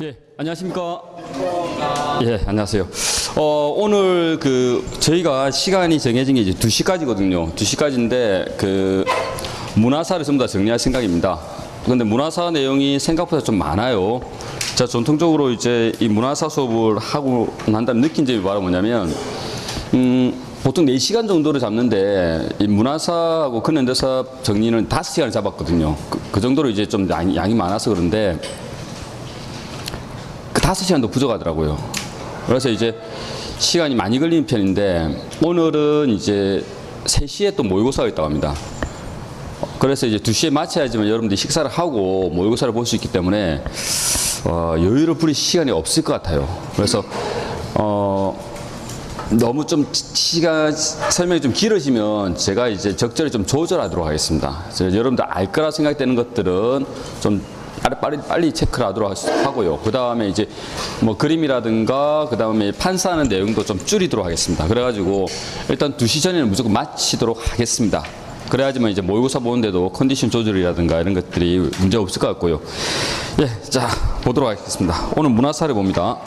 예, 안녕하십니까? 예, 안녕하세요. 오늘 저희가 시간이 정해진 게 이제 2시까지거든요. 2시까지인데 문화사를 전부 다 정리할 생각입니다. 그런데 문화사 내용이 생각보다 좀 많아요. 제가 전통적으로 이제 이 문화사 수업을 하고 난 다음에 느낀 점이 바로 뭐냐면, 보통 4시간 정도를 잡는데, 이 문화사하고 근현대사 정리는 5시간을 잡았거든요. 그 정도로 이제 좀 양이 많아서 그런데, 5시간도 부족하더라고요. 그래서 이제 시간이 많이 걸리는 편인데, 오늘은 이제 3시에 또 모의고사가 있다고 합니다. 그래서 이제 2시에 마쳐야지만 여러분들이 식사를 하고 모의고사를 볼 수 있기 때문에, 여유를 부릴 시간이 없을 것 같아요. 그래서, 너무 좀 시간 설명이 좀 길어지면 제가 이제 적절히 좀 조절하도록 하겠습니다. 여러분들 알 거라 생각되는 것들은 좀 빨리 체크를 하도록 하고요. 그 다음에 이제 뭐 그림이라든가 그 다음에 판사하는 내용도 좀 줄이도록 하겠습니다. 그래가지고 일단 2시 전에는 무조건 마치도록 하겠습니다. 그래야지만 이제 모의고사 보는데도 컨디션 조절이라든가 이런 것들이 문제 없을 것 같고요. 예, 자, 보도록 하겠습니다. 오늘 문화사를 봅니다.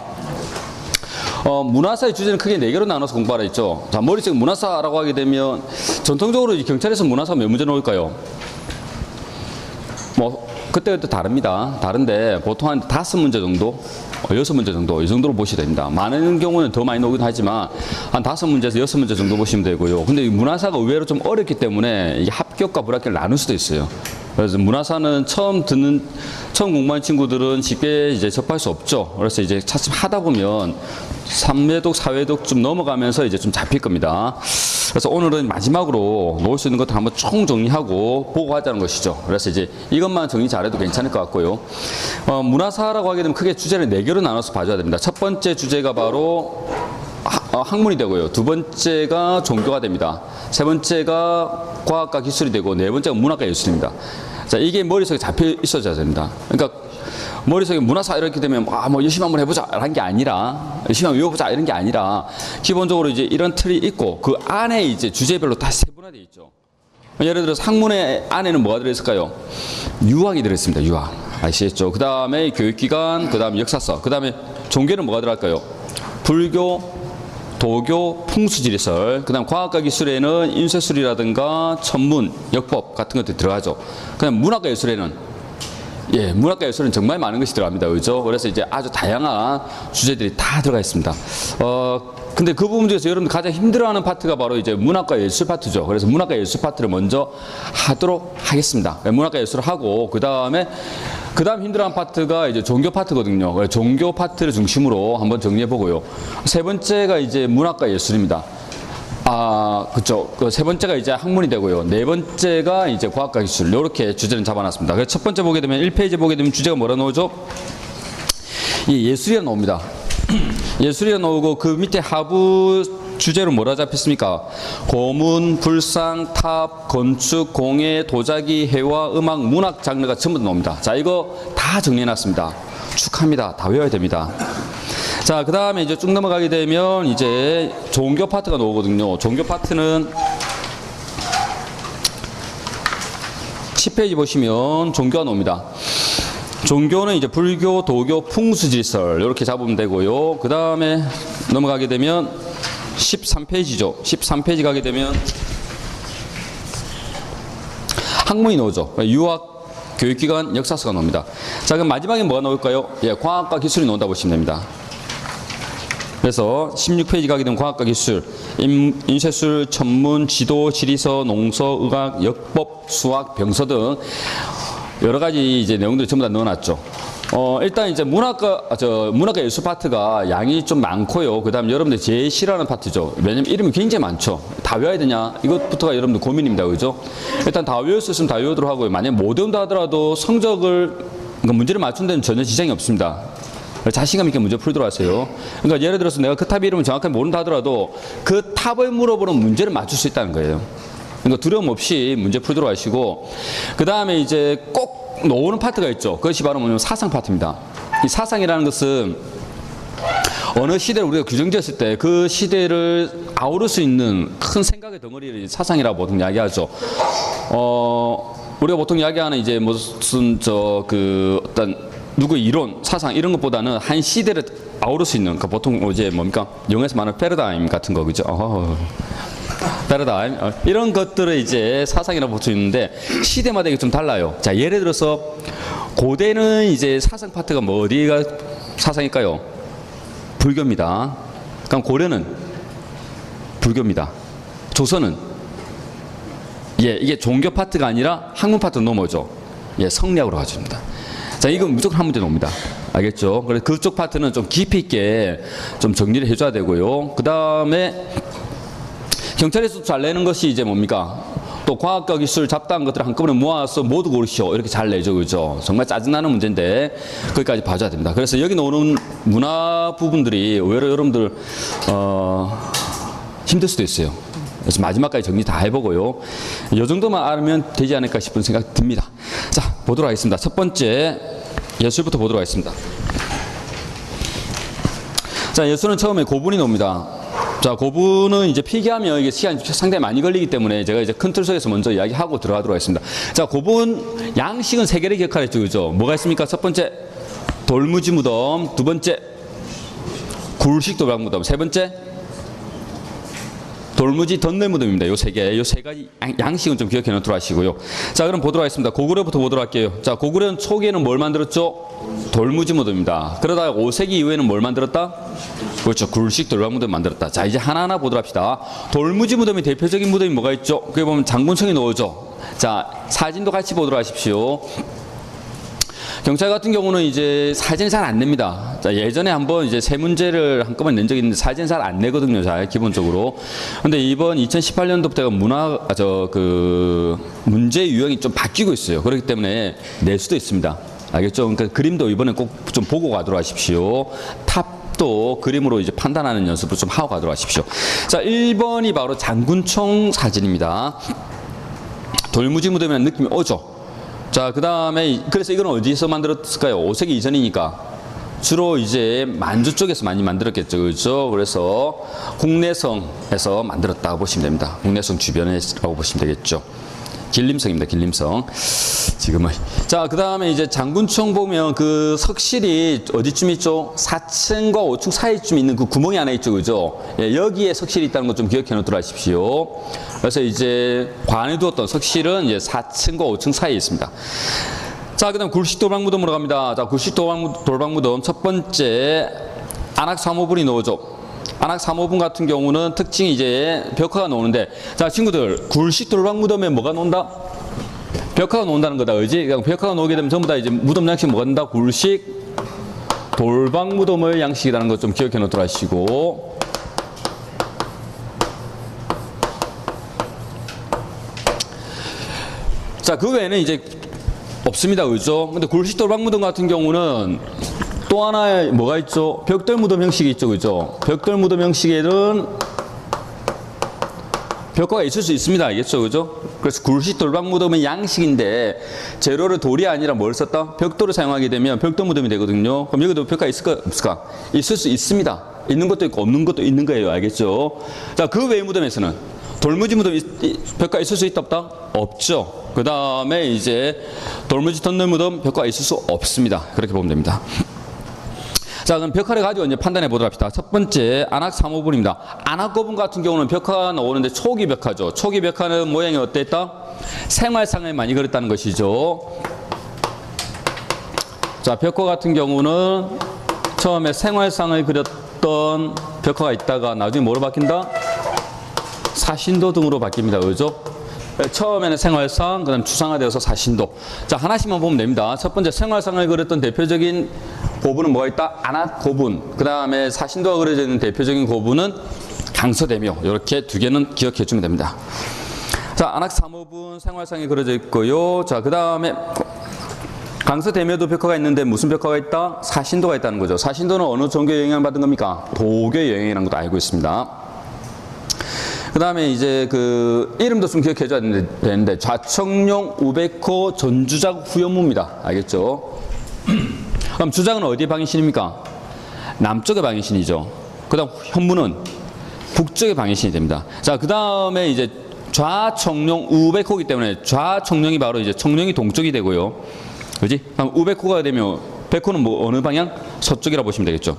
문화사의 주제는 크게 4개로 나눠서 공부하라 했죠. 자, 머릿속에 문화사라고 하게 되면 전통적으로 경찰에서 문화사 몇 문제 나올까요? 뭐 그때그때 다릅니다. 다른데 보통 한 5문제 정도, 6문제 정도 이 정도로 보시면 됩니다. 많은 경우는 더 많이 나오긴 하지만 한 5문제에서 6문제 정도 보시면 되고요. 근데 이 문화사가 의외로 좀 어렵기 때문에 이게 합격과 불합격을 나눌 수도 있어요. 그래서 문화사는 처음 공부하는 친구들은 쉽게 이제 접할 수 없죠. 그래서 이제 차츰 하다 보면 3회독, 4회독 좀 넘어가면서 이제 좀 잡힐 겁니다. 그래서 오늘은 마지막으로 놓을 수 있는 것들 한번 총 정리하고 보고하자는 것이죠. 그래서 이제 이것만 정리 잘해도 괜찮을 것 같고요. 문화사라고 하게 되면 크게 주제를 4개로 나눠서 봐줘야 됩니다. 첫 번째 주제가 바로 학문이 되고요. 두 번째가 종교가 됩니다. 세 번째가 과학과 기술이 되고 네 번째가 문학과 예술입니다. 자, 이게 머릿속에 잡혀 있어야 됩니다. 그러니까 머릿속에 문화사 이렇게 되면 뭐 열심히 한번 해보자 이런 게 아니라 열심히 한번 외워보자 이런 게 아니라 기본적으로 이제 이런 틀이 있고 그 안에 이제 주제별로 다 세분화되어 있죠. 예를 들어서 학문의 안에는 뭐가 들어있을까요? 유학이 들어있습니다. 유학 아시겠죠? 그 다음에 교육기관, 그 다음에 역사서, 그 다음에 종교는 뭐가 들어갈까요? 불교, 도교, 풍수지리설, 그 다음 과학과 기술에는 인쇄술이라든가 천문, 역법 같은 것들이 들어가죠. 그 다음 문학과 예술에는 문학과 예술은 정말 많은 것이 들어갑니다. 그렇죠? 그래서 이제 아주 다양한 주제들이 다 들어가 있습니다. 근데 그 부분 중에서 여러분들 가장 힘들어하는 파트가 바로 이제 문학과 예술 파트죠. 그래서 문학과 예술 파트를 먼저 하도록 하겠습니다. 문학과 예술을 하고, 그 다음 힘들어하는 파트가 이제 종교 파트거든요. 그래서 종교 파트를 중심으로 한번 정리해 보고요. 세 번째가 이제 문학과 예술입니다. 그쵸. 세 번째가 이제 학문이 되고요. 네 번째가 이제 과학과 기술. 이렇게 주제는 잡아놨습니다. 그래서 첫 번째 보게 되면 1페이지 보게 되면 주제가 뭐라 나오죠? 예술이라 나옵니다. 예술이라 나오고 그 밑에 하부 주제로 뭐라 잡혔습니까? 고문, 불상, 탑, 건축, 공예, 도자기, 회화, 음악, 문학 장르가 전부 다 나옵니다. 자, 이거 다 정리해놨습니다. 축하합니다. 다 외워야 됩니다. 자, 그 다음에 이제 쭉 넘어가게 되면 이제 종교 파트가 나오거든요. 종교 파트는 10페이지 보시면 종교가 나옵니다. 종교는 이제 불교, 도교, 풍수질설 이렇게 잡으면 되고요. 그 다음에 넘어가게 되면 13페이지죠. 13페이지 가게 되면 학문이 나오죠. 유학, 교육기관, 역사서가 나옵니다. 자, 그럼 마지막에 뭐가 나올까요? 과학과 기술이 나온다 보시면 됩니다. 그래서 16페이지 가게 되면 과학과 기술, 인쇄술, 천문, 지도, 지리서, 농서, 의학, 역법, 수학, 병서 등 여러 가지 이제 내용들을 전부 다 넣어놨죠. 일단 이제 문학과 예술 파트가 양이 좀 많고요. 그 다음 여러분들 제일 싫어하는 파트죠. 왜냐면 이름이 굉장히 많죠. 다 외워야 되냐? 이것부터가 여러분들 고민입니다. 그죠? 일단 다 외울 수 있으면 다 외우도록 하고요. 만약에 못 외운다 하더라도 문제를 맞춘 데는 전혀 지장이 없습니다. 자신감 있게 문제 풀도록 하세요. 그러니까 예를 들어서 내가 그 탑 이름을 정확하게 모른다 하더라도 그 탑을 물어보는 문제를 맞출 수 있다는 거예요. 그러니까 두려움 없이 문제 풀도록 하시고, 그 다음에 이제 꼭 나오는 파트가 있죠. 그것이 바로 뭐냐면 사상 파트입니다. 이 사상이라는 것은 어느 시대를 우리가 규정지었을 때 그 시대를 아우를 수 있는 큰 생각의 덩어리를 사상이라고 보통 이야기하죠. 우리가 보통 이야기하는 이제 무슨 어떤 누구 이론, 사상 이런 것보다는 한 시대를 아우를 수 있는, 그러니까 보통 이제 뭡니까? 영어에서 말하는 패러다임 같은 거, 그죠? 패러다임 이런 것들을 이제 사상이라고 볼 수 있는데 시대마다 이게 좀 달라요. 자, 예를 들어서 고대는 이제 사상 파트가 뭐 어디가 사상일까요? 불교입니다. 그럼 고려는 불교입니다. 조선은 이게 종교 파트가 아니라 학문 파트 넘어죠. 성리학으로 가집니다. 자, 이건 무조건 한 문제 나옵니다. 알겠죠? 그래서 그쪽 파트는 좀 깊이 있게 좀 정리를 해줘야 되고요. 그 다음에 경찰에서 잘 내는 것이 이제 뭡니까? 또 과학과 기술 잡다한 것들을 한꺼번에 모아서 모두 고르시오. 이렇게 잘 내죠. 그죠? 정말 짜증나는 문제인데 거기까지 봐줘야 됩니다. 그래서 여기 나오는 문화 부분들이 의외로 여러분들 힘들 수도 있어요. 그래서 마지막까지 정리 다 해보고요. 이 정도만 알면 되지 않을까 싶은 생각 듭니다. 자, 보도록 하겠습니다. 첫 번째 예술부터 보도록 하겠습니다. 자, 예술은 처음에 고분이 나옵니다. 자, 고분은 이제 필기하면 이게 시간이 상당히 많이 걸리기 때문에 제가 이제 큰 틀 속에서 먼저 이야기하고 들어가도록 하겠습니다. 자, 고분 양식은 세 개를 기억하랬죠, 그죠? 뭐가 있습니까? 첫 번째 돌무지 무덤, 두 번째 굴식 도박 무덤, 세 번째 돌무지 덧내 무덤입니다. 요 세 가지 양식은 좀 기억해 놓도록 하시고요. 자, 그럼 보도록 하겠습니다. 고구려부터 보도록 할게요. 자, 고구려는 초기에는 뭘 만들었죠? 돌무지 무덤입니다. 그러다가 5세기 이후에는 뭘 만들었다? 그렇죠. 굴식 돌박 무덤 만들었다. 자, 이제 하나하나 보도록 합시다. 돌무지 무덤의 대표적인 무덤이 뭐가 있죠? 그게 보면 장군청이 나오죠. 자, 사진도 같이 보도록 하십시오. 경찰 같은 경우는 이제 사진을 잘 안 냅니다. 자, 예전에 한번 이제 세 문제를 한꺼번에 낸 적이 있는데 사진 잘 안 내거든요. 잘 기본적으로. 근데 이번 2018년도부터가 문제 유형이 좀 바뀌고 있어요. 그렇기 때문에 낼 수도 있습니다. 알겠죠? 그러니까 그림도 이번에 꼭 좀 보고 가도록 하십시오. 탑도 그림으로 이제 판단하는 연습을 좀 하고 가도록 하십시오. 자, 1번이 바로 장군청 사진입니다. 돌무지 무덤이라는 느낌이 오죠? 자, 그 다음에 그래서 이건 어디서 만들었을까요? 5세기 이전이니까 주로 이제 만주 쪽에서 많이 만들었겠죠, 그렇죠? 그래서 국내성에서 만들었다고 보시면 됩니다. 국내성 주변에라고 보시면 되겠죠. 길림성입니다, 길림성. 지금은. 자, 그 다음에 이제 장군청 보면 그 석실이 어디쯤 있죠? 4층과 5층 사이쯤 있는 그 구멍이 하나 있죠, 그죠? 여기에 석실이 있다는 것 좀 기억해 놓도록 하십시오. 그래서 이제 관에 두었던 석실은 이제 4층과 5층 사이에 있습니다. 자, 그 다음 굴식 돌박무덤으로 갑니다. 자, 굴식 돌박무덤 첫 번째 안악사모분이 나오죠. 안악사모분 같은 경우는 특징이 이제 벽화가 나오는데, 자, 친구들, 굴식 돌박무덤에 뭐가 나온다? 벽화가 나온다는 거다, 그지? 벽화가 나오게 되면 전부 다 이제 무덤 양식 뭐가 된다? 굴식 돌박무덤의 양식이라는 것 좀 기억해 놓도록 하시고, 자, 그 외에는 이제 없습니다, 그죠? 근데 굴식 돌박무덤 같은 경우는 또 하나의 뭐가 있죠? 벽돌 무덤 형식이 있죠, 그죠? 벽돌 무덤 형식에는 벽화가 있을 수 있습니다, 알겠죠, 그죠? 그래서 굴식 돌박 무덤은 양식인데 재료를 돌이 아니라 뭘 썼다? 벽돌을 사용하게 되면 벽돌 무덤이 되거든요. 그럼 여기도 벽화 있을까, 없을까? 있을 수 있습니다. 있는 것도 있고 없는 것도 있는 거예요, 알겠죠? 자, 그 외의 무덤에서는 돌무지 무덤 벽화 있을 수 있다, 없다? 없죠. 그 다음에 이제 돌무지 덧내 무덤 벽화 있을 수 없습니다. 그렇게 보면 됩니다. 자, 그럼 벽화를 가지고 이제 판단해 보도록 합시다. 첫 번째, 안악사모분입니다. 안악고분 같은 경우는 벽화가 나오는데 초기 벽화죠. 초기 벽화는 모양이 어땠다? 생활상을 많이 그렸다는 것이죠. 자, 벽화 같은 경우는 처음에 생활상을 그렸던 벽화가 있다가 나중에 뭐로 바뀐다? 사신도 등으로 바뀝니다. 그죠? 처음에는 생활상, 그 다음 추상화되어서 사신도. 자, 하나씩만 보면 됩니다. 첫 번째, 생활상을 그렸던 대표적인 고분은 뭐가 있다? 안악고분. 그 다음에 사신도가 그려져 있는 대표적인 고분은 강서대묘. 이렇게 두 개는 기억해 주면 됩니다. 자, 안악사모분 생활상이 그려져 있고요. 자, 그 다음에 강서대묘도 벽화가 있는데 무슨 벽화가 있다? 사신도가 있다는 거죠. 사신도는 어느 종교의 영향을 받은 겁니까? 도교의 영향이라는 것도 알고 있습니다. 그 다음에 이제 그 이름도 좀 기억해 줘야 되는데 좌청룡 우백호 전주작 후연무입니다. 알겠죠? 그럼 주작은 어디의 방해신입니까? 남쪽의 방해신이죠. 그 다음 현무는 북쪽의 방해신이 됩니다. 자, 그 다음에 이제 좌청룡 우백호이기 때문에 좌청룡이 바로 이제 청룡이 동쪽이 되고요. 그지? 그럼 우백호가 되면 백호는 뭐 어느 방향? 서쪽이라 보시면 되겠죠.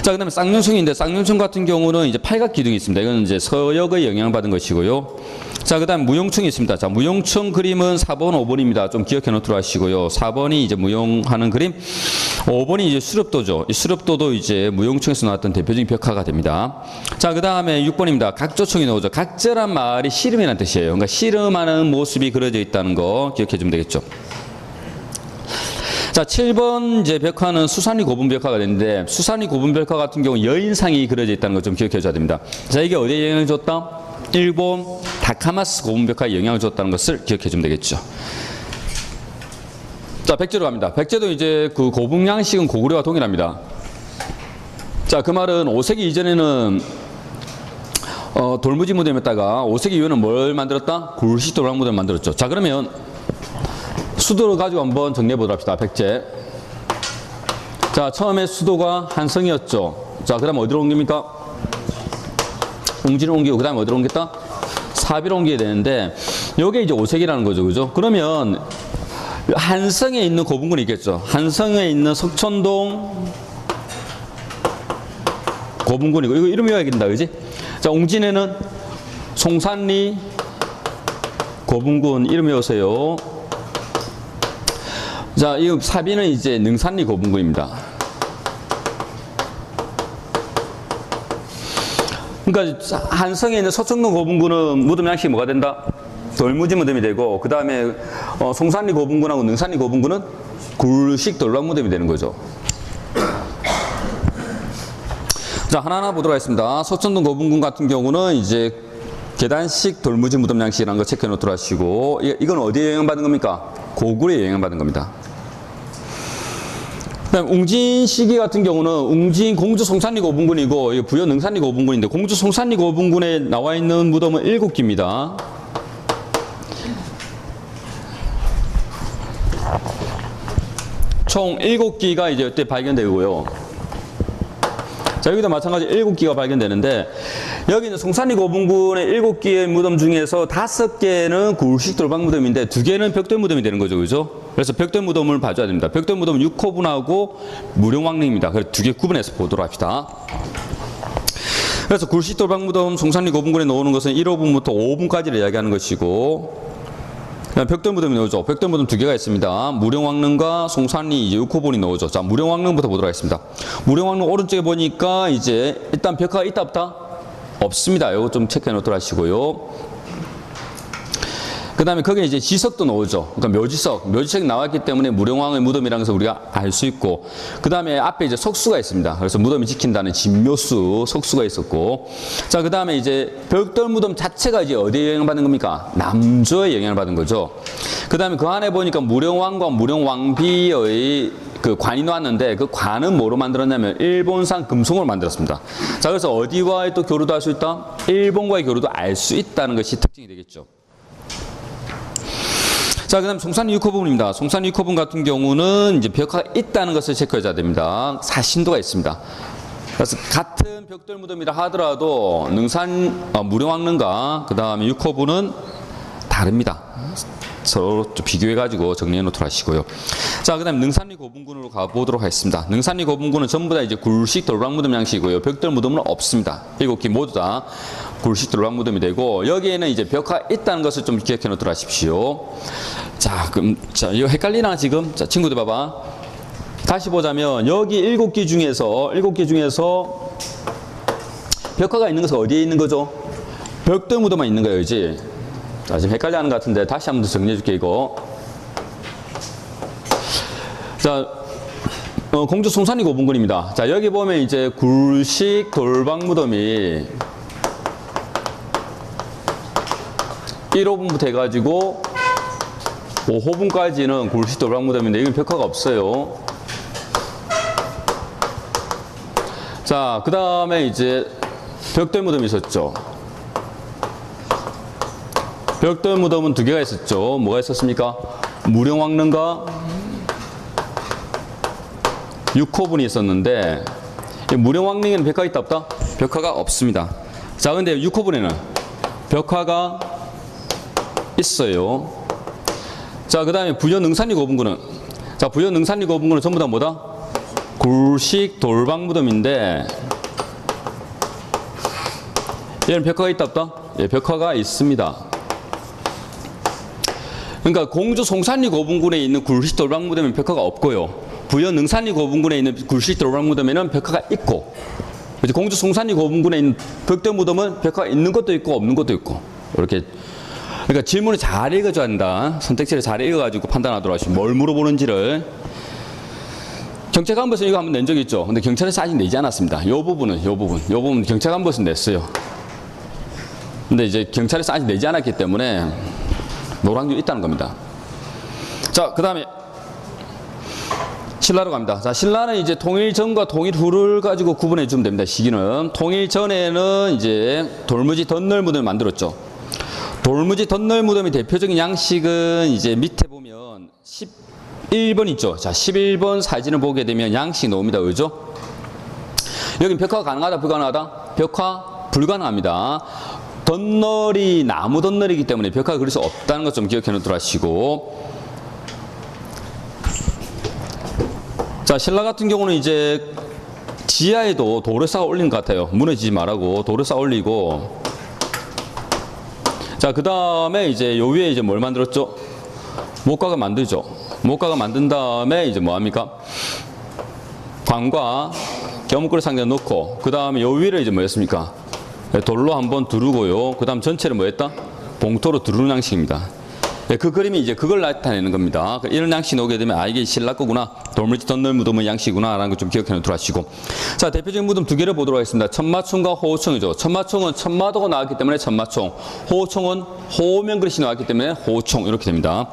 자, 그 다음에 쌍용층인데, 쌍용층 같은 경우는 이제 팔각 기둥이 있습니다. 이건 이제 서역의 영향받은 것이고요. 자, 그 다음 무용층이 있습니다. 자, 무용층 그림은 4번, 5번입니다. 좀 기억해 놓도록 하시고요. 4번이 이제 무용하는 그림, 5번이 이제 수렵도죠. 이 수렵도도 이제 무용층에서 나왔던 대표적인 벽화가 됩니다. 자, 그 다음에 6번입니다. 각조층이 나오죠. 각조란 말이 씨름이라는 뜻이에요. 그러니까 씨름하는 모습이 그려져 있다는 거 기억해 주면 되겠죠. 자, 7번 이제 벽화는 수산리 고분 벽화가 되는데, 수산리 고분 벽화 같은 경우 여인상이 그려져 있다는 거 좀 기억해 줘야 됩니다. 자, 이게 어디에 영향을 줬다? 일본 다카마스 고분 벽화에 영향을 줬다는 것을 기억해 주면 되겠죠. 자, 백제로 갑니다. 백제도 이제 그 고분 양식은 고구려와 동일합니다. 자, 그 말은 5세기 이전에는 돌무지 무덤에다가 5세기 이후에는 뭘 만들었다? 굴식 도랑 무덤을 만들었죠. 자, 그러면 수도를 가지고 한번 정리해 보도록 합시다. 백제. 자, 처음에 수도가 한성이었죠. 자, 그 다음 어디로 옮깁니까? 웅지를 옮기고, 그 다음에 어디로 옮겼다? 사비로 옮겨야 되는데, 요게 이제 5세기라는 거죠. 그죠? 그러면 한성에 있는 고분군이 있겠죠. 한성에 있는 석천동 고분군이고, 이거 이름 외워야겠다. 그지? 자, 웅진에는 송산리 고분군 이름 외우세요. 자, 이 사비는 이제 능산리 고분군입니다. 그러니까 한성에 있는 서청동 고분군은 무덤 양식이 뭐가 된다? 돌무지 무덤이 되고, 그 다음에 송산리 고분군하고 능산리 고분군은 굴식 돌락 무덤이 되는 거죠. 자, 하나하나 보도록 하겠습니다. 서천동 고분군 같은 경우는 이제 계단식 돌무지 무덤 양식이라는 거 체크해 놓도록 하시고, 이건 어디에 영향받은 겁니까? 고구려에 영향받은 겁니다. 그다음 웅진 시기 같은 경우는 웅진 공주 송산리 고분군이고 부여 능산리 고분군인데, 공주 송산리 고분군에 나와 있는 무덤은 7기입니다. 총 7기가 이제 이때 발견되고요. 자, 여기도 마찬가지 7기가 발견되는데, 여기 있는 송산리 고분군의 7기의 무덤 중에서 5개는 굴식 돌박 무덤인데 2개는 벽돌 무덤이 되는 거죠. 그죠? 그래서 벽돌 무덤을 봐줘야 됩니다. 벽돌 무덤은 6호분하고 무령왕릉입니다. 그래서 2개 구분해서 보도록 합시다. 그래서 굴식 돌박 무덤 송산리 고분군에 나오는 것은 1호분부터 5호분까지를 이야기하는 것이고, 벽돌 무덤이 나오죠. 벽돌 무덤 2개가 있습니다. 무령왕릉과 송산리 이제 6호분이 나오죠. 자, 무령왕릉부터 보도록 하겠습니다. 무령왕릉 오른쪽에 보니까 이제 일단 벽화가 있다 없다? 없습니다. 이거 좀 체크해 놓도록 하시고요. 그 다음에 거기에 이제 지석도 나오죠. 그러니까 묘지석이 나왔기 때문에 무령왕의 무덤이라는 것을 우리가 알 수 있고, 그 다음에 앞에 이제 석수가 있습니다. 그래서 무덤이 지킨다는 진묘수 석수가 있었고, 자, 그 다음에 이제 벽돌 무덤 자체가 이제 어디에 영향받는 겁니까? 남조에 영향을 받은 거죠. 그 다음에 그 안에 보니까 무령왕과 무령왕비의 그 관이 나왔는데, 그 관은 뭐로 만들었냐면 일본산 금송으로 만들었습니다. 자, 그래서 어디와의 또 교류도 할 수 있다? 일본과의 교류도 알 수 있다는 것이 특징이 되겠죠. 자, 그 다음 송산리 6호분입니다. 송산리 6호분 같은 경우는 이제 벽화가 있다는 것을 체크해줘야 됩니다. 사신도가 있습니다. 그래서 같은 벽돌 무덤이라 하더라도 무령왕릉과 그 다음에 6호분은 다릅니다. 서로 좀 비교해가지고 정리해 놓도록 하시고요. 자, 그 다음 능산리 고분군으로 가보도록 하겠습니다. 능산리 고분군은 전부 다 이제 굴식 돌박 무덤 양식이고요. 벽돌 무덤은 없습니다. 7기 모두 다 굴식 돌박 무덤이 되고, 여기에는 이제 벽화 있다는 것을 좀 기억해 놓도록 하십시오. 자, 그럼, 자, 이거 헷갈리나 지금? 자, 친구들 봐봐. 다시 보자면, 여기 7기 중에서 벽화가 있는 것은 어디에 있는 거죠? 벽돌 무덤만 있는 거예요, 그지? 자, 지금 헷갈려 하는 것 같은데, 다시 한 번 더 정리해 줄게, 이거. 자, 공주 송산리 고분군입니다. 자, 여기 보면 이제 굴식 돌박 무덤이 1호분부터 해가지고 5호분까지는 굴식 돌박 무덤인데, 이건 벽화가 없어요. 자, 그 다음에 이제 벽돌 무덤이 있었죠. 벽돌 무덤은 2개가 있었죠. 뭐가 있었습니까? 무령왕릉과 6호분이 있었는데, 무령왕릉에는 벽화가 있다 없다? 벽화가 없습니다. 자, 근데 6호분에는 벽화가 있어요. 자, 그 다음에 부여 능산리 고분군은 자, 부여 능산리 거분군은 전부 다 뭐다? 굴식 돌방 무덤인데, 얘는 벽화가 있다 없다? 예, 벽화가 있습니다. 그러니까 공주 송산리 고분군에 있는 굴식 돌방 무덤에는 벽화가 없고요. 부여 능산리 고분군에 있는 굴식 돌방 무덤에는 벽화가 있고, 공주 송산리 고분군에 있는 벽돌 무덤은 벽화가 있는 것도 있고 없는 것도 있고, 이렇게. 그러니까 질문을 잘 읽어줘야 한다. 선택지를 잘 읽어가지고 판단하도록 하시고, 뭘 물어보는지를. 경찰관버스 이거 한번 낸 적이 있죠. 근데 경찰에서 아직 내지 않았습니다. 요 부분 경찰관버스 냈어요. 근데 이제 경찰에서 아직 내지 않았기 때문에 노랑도 있다는 겁니다. 자, 그 다음에 신라로 갑니다. 자, 신라는 이제 통일 전과 통일 후를 가지고 구분해 주면 됩니다. 시기는. 통일 전에는 이제 돌무지 덧널 무덤을 만들었죠. 돌무지 덧널 무덤의 대표적인 양식은 이제 밑에 보면 11번 있죠. 자, 11번 사진을 보게 되면 양식이 나옵니다. 그죠? 여기 벽화가 가능하다, 불가능하다? 벽화 불가능합니다. 덧널이 나무 덧널이기 때문에 벽화가 그릴 수 없다는 것 좀 기억해 놓도록 하시고. 자, 신라 같은 경우는 이제 지하에도 돌을 쌓아 올린 것 같아요. 무너지지 말라고 돌을 쌓아 올리고. 자, 그 다음에 이제 요 위에 이제 뭘 만들었죠? 목각을 만들죠. 목각을 만든 다음에 이제 뭐 합니까? 관과 견문구리 상자 넣고, 그 다음에 요 위를 이제 뭐 했습니까? 돌로 한번 두르고요. 그 다음 전체를 뭐 했다? 봉토로 두르는 양식입니다. 그 그림이 이제 그걸 나타내는 겁니다. 이런 양식이 나오게 되면, 아, 이게 신라 거구나. 돌무지 덧널 무덤의 양식이구나. 라는 걸 좀 기억해 놓도록 하시고. 자, 대표적인 무덤 두 개를 보도록 하겠습니다. 천마총과 호호총이죠. 천마총은 천마도가 나왔기 때문에 천마총. 호호총은 호면 그릇이 나왔기 때문에 호총. 이렇게 됩니다.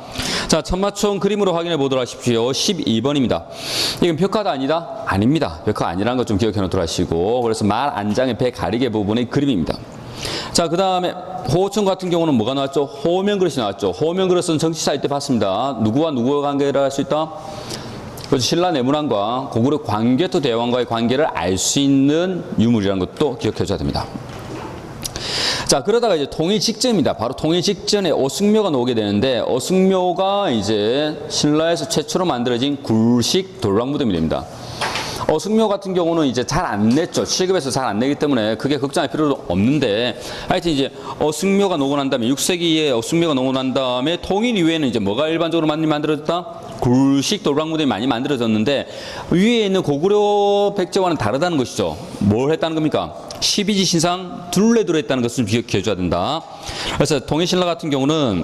자, 천마총 그림으로 확인해 보도록 하십시오. 12번입니다. 이건 벽화가 아니다? 아닙니다. 벽화 아니라는 것 좀 기억해 놓도록 하시고. 그래서 말 안장의 배 가리개 부분의 그림입니다. 자, 그 다음에 호호청 같은 경우는 뭐가 나왔죠? 호면 그릇이 나왔죠. 호면 그릇은 정치사일 때 봤습니다. 누구와 누구의 관계를 알 수 있다? 그래서 신라 내문왕과 고구려 광개토 대왕과의 관계를 알 수 있는 유물이라는 것도 기억해 줘야 됩니다. 자, 그러다가 이제 통일 직전입니다. 바로 통일 직전에 어승묘가 나오게 되는데, 어승묘가 이제 신라에서 최초로 만들어진 굴식 돌랑무덤이 됩니다. 어승묘 같은 경우는 이제 잘 안 냈죠. 시급에서 잘 안 내기 때문에 크게 걱정할 필요도 없는데, 하여튼 이제 어승묘가 나오고 난 다음에 6세기에 어승묘가 나오고 난 다음에 통일 이후에는 이제 뭐가 일반적으로 많이 만들어졌다? 굴식 돌방무덤이 많이 만들어졌는데, 위에 있는 고구려 백제와는 다르다는 것이죠. 뭘 했다는 겁니까? 12지 신상 둘레도로 했다는 것을 기억해 줘야 된다. 그래서 통일신라 같은 경우는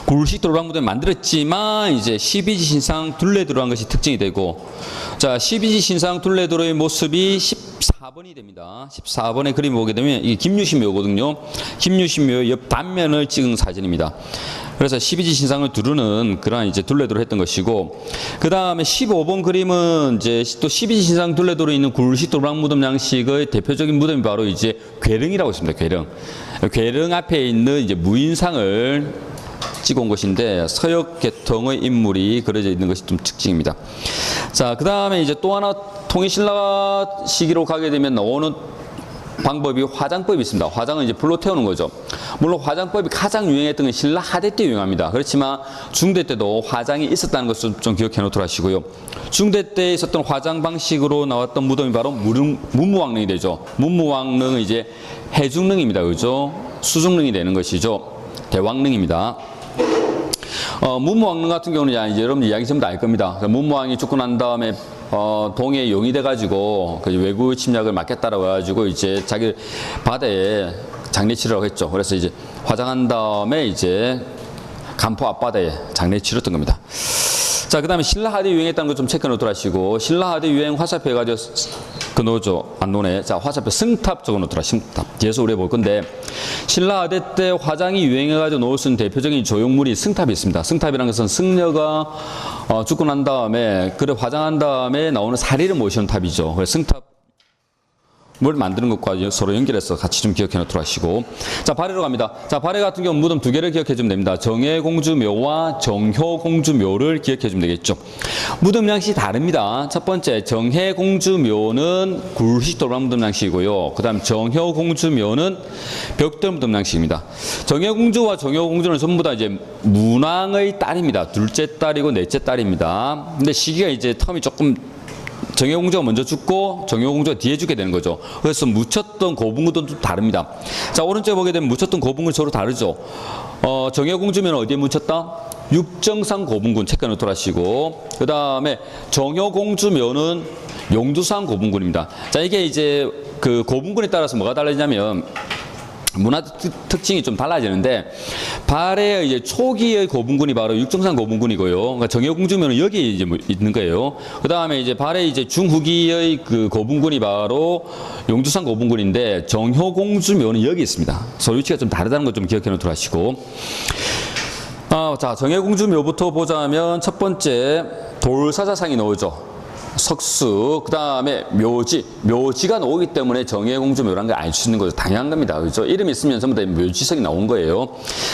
굴식 돌방무덤을 만들었지만 이제 12지 신상 둘레도로 한 것이 특징이 되고, 자, 12지 신상 둘레도로의 모습이 14번이 됩니다. 14번의 그림 보게 되면 이게 김유신묘거든요. 김유신묘의 옆 단면을 찍은 사진입니다. 그래서 12지 신상을 두르는 그러한 이제 둘레도로 했던 것이고, 그 다음에 15번 그림은 이제 또 12지 신상 둘레도로 있는 굴식 돌방무덤 양식의 대표적인 무덤이 바로 이제 괴릉이라고 있습니다. 괴릉. 괴릉 앞에 있는 이제 무인상을 찍어온 것인데, 서역 계통의 인물이 그려져 있는 것이 좀 특징입니다. 자, 그 다음에 이제 또 하나 통일신라 시기로 가게 되면 나오는 방법이 화장법이 있습니다. 화장은 이제 불로 태우는 거죠. 물론 화장법이 가장 유행했던 건 신라 하대 때 유행합니다. 그렇지만 중대 때도 화장이 있었다는 것을 좀 기억해 놓도록 하시고요. 중대 때 있었던 화장 방식으로 나왔던 무덤이 바로 문무왕릉이 되죠. 문무왕릉은 이제 해중릉입니다. 그죠? 수중릉이 되는 것이죠. 대왕릉입니다. 문무왕릉 같은 경우는 이제 여러분들 이야기 전부 다 알 겁니다. 문무왕이 죽고 난 다음에 동해에 용이 돼가지고 외구 침략을 막겠다라고 해가지고 이제 자기 바다에 장례 치르라고 했죠. 그래서 이제 화장한 다음에 이제 간포 앞바다에 장례 치렀던 겁니다. 자, 그 다음에 신라 하대 유행했다는 거 좀 체크해 놓도록 하시고, 신라 하대 유행 화살표 해가지고 그 노죠. 안 노네. 자, 화살표 승탑 적어 놓더라. 승탑. 뒤에서 우리 볼 건데, 신라 하대 때 화장이 유행해가지고 놓을 수 있는 대표적인 조형물이 승탑이 있습니다. 승탑이라는 것은 승려가 죽고 난 다음에, 그래 화장한 다음에 나오는 사리를 모시는 탑이죠. 그래서 승탑 뭘 만드는 것과 서로 연결해서 같이 좀 기억해 놓도록 하시고. 자, 발해로 갑니다. 자, 발해 같은 경우는 무덤 두 개를 기억해 주면 됩니다. 정해공주묘와 정효공주묘를 기억해 주면 되겠죠. 무덤 양식이 다릅니다. 첫 번째, 정해공주묘는 굴식 돌방무덤 양식이고요. 그 다음 정효공주묘는 벽돌무덤 양식입니다. 정해공주와 정효공주는 전부 다 이제 문왕의 딸입니다. 둘째 딸이고 넷째 딸입니다. 근데 시기가 이제 텀이 조금 정효공주가 먼저 죽고 정효공주가 뒤에 죽게 되는 거죠. 그래서 묻혔던 고분군도 좀 다릅니다. 자, 오른쪽에 보게 되면 묻혔던 고분군 서로 다르죠. 정효공주면 어디에 묻혔다? 육정산 고분군 체크해 놓도록 하시고, 그 다음에 정효공주면은 용두산 고분군입니다. 자, 이게 이제 그 고분군에 따라서 뭐가 달라지냐면 문화 특징이 좀 달라지는데, 발해의 이제 초기의 고분군이 바로 육정산 고분군이고요. 그러니까 정효공주면은 여기에 이제 있는 거예요. 그 다음에 이제 발해 이제 중후기의 그 고분군이 바로 용두산 고분군인데, 정효공주면은 여기 있습니다. 서로 위치가 좀 다르다는 것 좀 기억해 놓도록 하시고. 자, 정효공주묘부터 보자면 첫 번째 돌사자상이 나오죠. 석수, 그 다음에 묘지가 나오기 때문에 정해공주묘라는 걸 알 수 있는 거죠. 당연한 겁니다. 그렇죠? 이름이 있으면 전부 다 묘지석이 나온 거예요.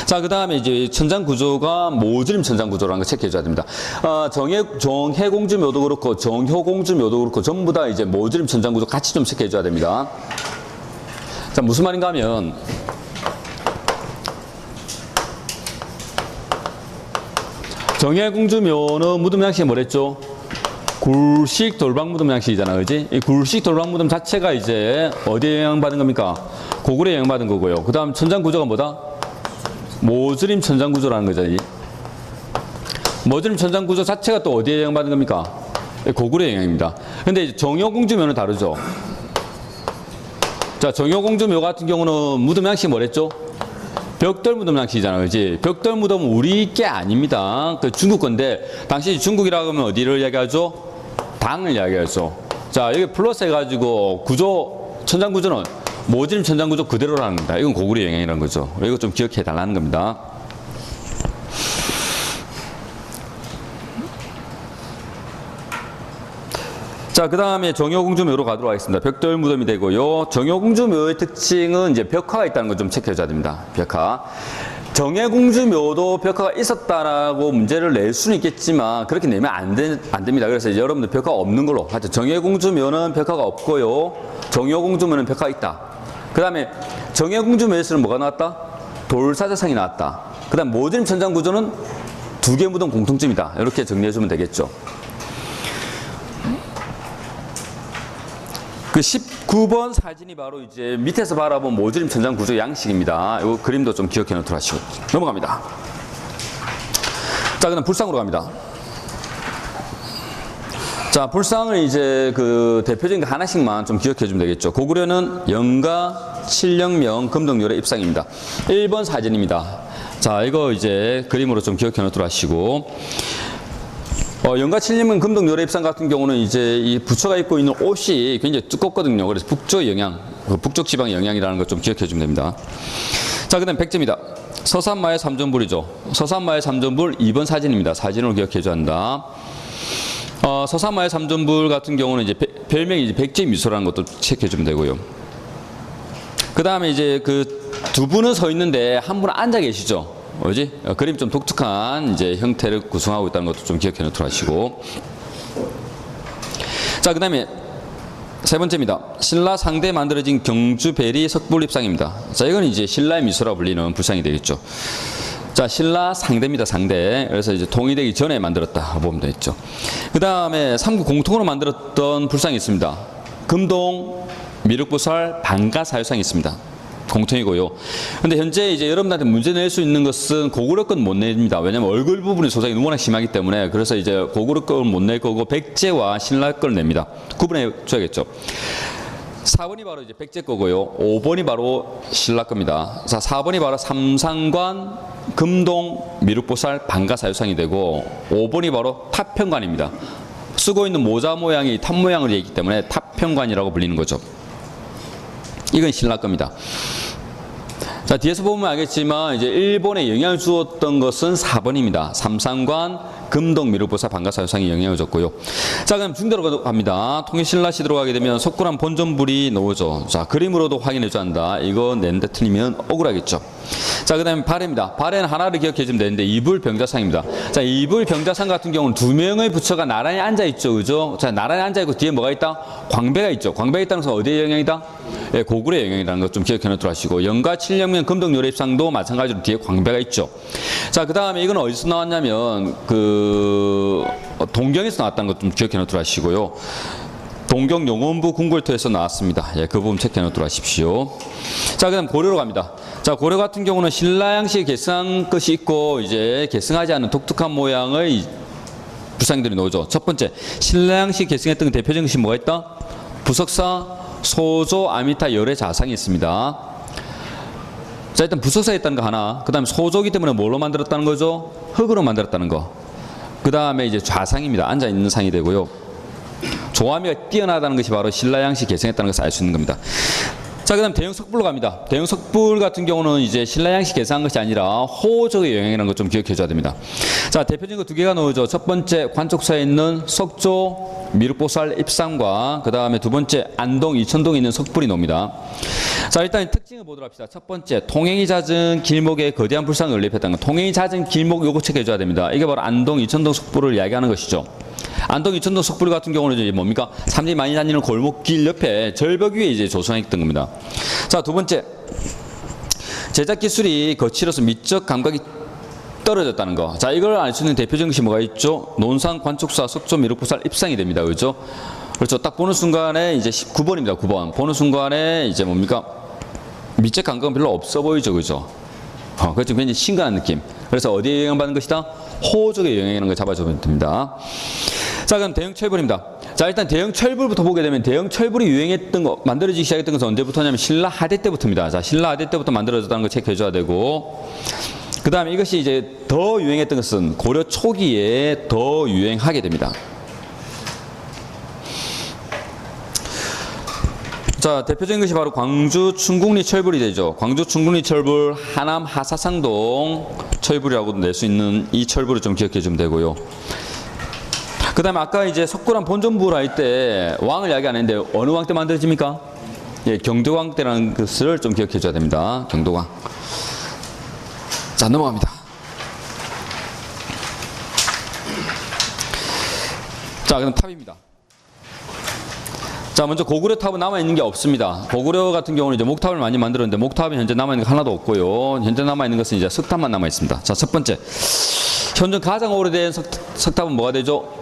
자, 그 다음에 이제 천장구조가 모지림 천장구조라는 걸 체크해줘야 됩니다. 정해공주묘도 그렇고 정효공주묘도 그렇고 전부 다 이제 모지림 천장구조 같이 좀 체크해줘야 됩니다. 자, 무슨 말인가 하면, 정해공주묘는 무덤 양식이 뭐랬죠? 굴식 돌방무덤 양식이잖아, 그지? 이 굴식 돌방무덤 자체가 이제 어디에 영향받은 겁니까? 고구려에 영향받은 거고요. 그 다음 천장구조가 뭐다? 모지림 천장구조라는 거죠. 모지림 천장구조 자체가 또 어디에 영향받은 겁니까? 고구려의 영향입니다. 근데 정효공주묘는 다르죠. 자, 정효공주묘 같은 경우는 무덤 양식이 뭐랬죠? 벽돌무덤 양식이잖아요, 그지? 벽돌무덤은 우리 게 아닙니다. 그 중국 건데, 당시 중국이라고 하면 어디를 이야기하죠? 당을 이야기하죠. 자, 여기 플러스 해가지고 천장구조는 모지림 천장구조 그대로라는 겁니다. 이건 고구려 영향이라는 거죠. 이거 좀 기억해 달라는 겁니다. 자, 그 다음에 정효공주묘로 가도록 하겠습니다. 벽돌무덤이 되고요. 정효공주묘의 특징은 이제 벽화가 있다는 걸 좀 체크해줘야 됩니다. 벽화. 정해공주묘도 벽화가 있었다라고 문제를 낼 수는 있겠지만 그렇게 내면 안 됩니다. 그래서 이제 여러분들 벽화가 없는 걸로 하죠. 정해공주묘는 벽화가 없고요. 정효공주묘는 벽화가 있다. 그 다음에 정해공주묘에서는 뭐가 나왔다? 돌사자상이 나왔다. 그 다음 모지림 천장구조는 두 개 무덤 공통점이다. 이렇게 정리해주면 되겠죠. 그 19번 사진이 바로 이제 밑에서 바라본 모지림 천장 구조 양식입니다. 이 그림도 좀 기억해 놓도록 하시고 넘어갑니다. 자, 그다음 불상으로 갑니다. 자, 불상을 이제 그 대표적인 거 하나씩만 좀 기억해 주면 되겠죠. 고구려는 영가, 칠령명, 금동열의 입상입니다. 1번 사진입니다. 자, 이거 이제 그림으로 좀 기억해 놓도록 하시고, 영가 칠령명 금동열의 입상 같은 경우는 이제 이 부처가 입고 있는 옷이 굉장히 두껍거든요. 그래서 북쪽 영향, 북쪽 지방 영향이라는 걸 좀 기억해 주면 됩니다. 자, 그 다음 백제입니다. 서산마의 삼전불이죠. 서산마의 삼전불 2번 사진입니다. 사진으로 기억해 줘야 한다. 서산마의 삼전불 같은 경우는 이제 별명이 이제 백제미소라는 것도 체크해 주면 되고요. 그 다음에 이제 그 두 분은 서 있는데 한 분은 앉아 계시죠. 뭐지? 그림 좀 독특한 이제 형태를 구성하고 있다는 것도 좀 기억해 놓도록 하시고. 자, 그 다음에 세 번째입니다. 신라 상대에 만들어진 경주베리 석불입상입니다. 자, 이건 이제 신라의 미소라 불리는 불상이 되겠죠. 자, 신라 상대입니다. 상대. 그래서 이제 통일되기 전에 만들었다 보면 되겠죠. 그 다음에 삼국 공통으로 만들었던 불상이 있습니다. 금동, 미륵보살, 방가사유상이 있습니다. 공통이고요. 근데 현재 이제 여러분들한테 문제 낼 수 있는 것은 고구려 건 못 냅니다. 왜냐면 얼굴 부분의 소장이 너무나 심하기 때문에. 그래서 이제 고구려 건 못 낼 거고 백제와 신라 걸 냅니다. 구분해 줘야겠죠. 4번이 바로 이제 백제 거고요. 5번이 바로 신라 겁니다. 자, 4번이 바로 삼상관, 금동, 미륵보살, 방가사유상이 되고, 5번이 바로 탑평관입니다. 쓰고 있는 모자 모양이 탑 모양을 얘기하기 때문에 탑평관이라고 불리는 거죠. 이건 신라 겁니다. 자, 뒤에서 보면 알겠지만 이제 일본에 영향을 주었던 것은 4번입니다. 삼상관, 금동 미륵보살 방가사 유상이 영향을 줬고요. 자, 그럼 중대로 갑니다. 통일신라 시대로 가게 되면 석굴암 본전불이 나오죠. 자, 그림으로도 확인해 줘야 한다. 이거 낸데 틀리면 억울하겠죠. 자, 그 다음에 발해입니다. 발해는 하나를 기억해 주면 되는데 이불병자상입니다. 자, 이불병자상 같은 경우는 두 명의 부처가 나란히 앉아 있죠. 그죠? 자, 나란히 앉아 있고 뒤에 뭐가 있다? 광배가 있죠. 광배가 있다는 것은 어디의 영향이다? 예, 고굴의 영향이라는 것 좀 기억해 놓도록 하시고, 영가 7령면 금동요래입상도 마찬가지로 뒤에 광배가 있죠. 자, 그 다음에 이건 어디서 나왔냐면 동경에서 나왔다는 것 좀 기억해 놓도록 하시고요. 동경 용원부 궁궐터에서 나왔습니다. 예, 그 부분 체크해 놓도록 하십시오. 자, 그 다음 고려로 갑니다. 자, 고려 같은 경우는 신라양식 계승한 것이 있고, 이제 계승하지 않은 독특한 모양의 불상들이 나오죠. 첫 번째, 신라양식 계승했던 대표적인 것이 뭐가 있다? 부석사, 소조, 아미타, 열의 자상이 있습니다. 자, 일단 부석사에 있다는 거 하나, 그 다음에 소조기 때문에 뭘로 만들었다는 거죠? 흙으로 만들었다는 거. 그 다음에 이제 좌상입니다. 앉아있는 상이 되고요. 조화미가 뛰어나다는 것이 바로 신라양식 계승했다는 것을 알 수 있는 겁니다. 자, 그 다음 대형 석불로 갑니다. 대형 석불 같은 경우는 이제 신라양식 계승한 것이 아니라 호적의 영향이라는 것 좀 기억해 줘야 됩니다. 자, 대표적인 거 두 개가 나오죠. 첫 번째, 관쪽사에 있는 석조 미륵보살 입상과 그 다음에 두 번째, 안동 이천동에 있는 석불이 나옵니다. 자, 일단 특징을 보도록 합시다. 첫 번째, 통행이 잦은 길목에 거대한 불상을 연립했다는 것. 통행이 잦은 길목 요거 체크해 줘야 됩니다. 이게 바로 안동 이천동 석불을 이야기하는 것이죠. 안동 이천동 석불 같은 경우는 이제 뭡니까? 사람들이 많이 다니는 골목길 옆에 절벽 위에 이제 조성했던 겁니다. 자, 두 번째, 제작 기술이 거칠어서 미적 감각이 떨어졌다는 거. 자, 이걸 알 수 있는 대표적인 것이 뭐가 있죠? 논산 관축사 석조 미륵보살 입상이 됩니다. 그렇죠? 그렇죠. 딱 보는 순간에 이제 9번입니다. 9번. 보는 순간에 이제 뭡니까? 미적 감각은 별로 없어 보이죠. 그죠? 그렇죠. 굉장히 신선한 느낌. 그래서 어디에 영향받는 것이다? 호적의 영향이라는 걸 잡아주면 됩니다. 자, 그럼 대형 철불입니다. 자, 일단 대형 철불부터 보게 되면 대형 철불이 유행했던 거, 만들어지기 시작했던 것은 언제부터냐면 신라 하대 때부터입니다. 자, 신라 하대 때부터 만들어졌다는 걸 체크해 줘야 되고, 그 다음에 이것이 이제 더 유행했던 것은 고려 초기에 더 유행하게 됩니다. 자, 대표적인 것이 바로 광주 충국리 철불이 되죠. 광주 충국리 철불, 하남 하사상동 철불이라고 낼 수 있는 이 철불을 좀 기억해 주면 되고요. 그 다음에 아까 이제 석굴암 본전불 할 때 왕을 이야기 안 했는데 어느 왕 때 만들어집니까? 예, 경도왕 때라는 것을 좀 기억해 줘야 됩니다. 경도왕. 자, 넘어갑니다. 자, 그럼 탑입니다. 자, 먼저 고구려 탑은 남아있는 게 없습니다. 고구려 같은 경우는 이제 목탑을 많이 만들었는데 목탑이 현재 남아있는 게 하나도 없고요. 현재 남아있는 것은 이제 석탑만 남아있습니다. 자, 첫 번째. 현재 가장 오래된 석탑은 뭐가 되죠?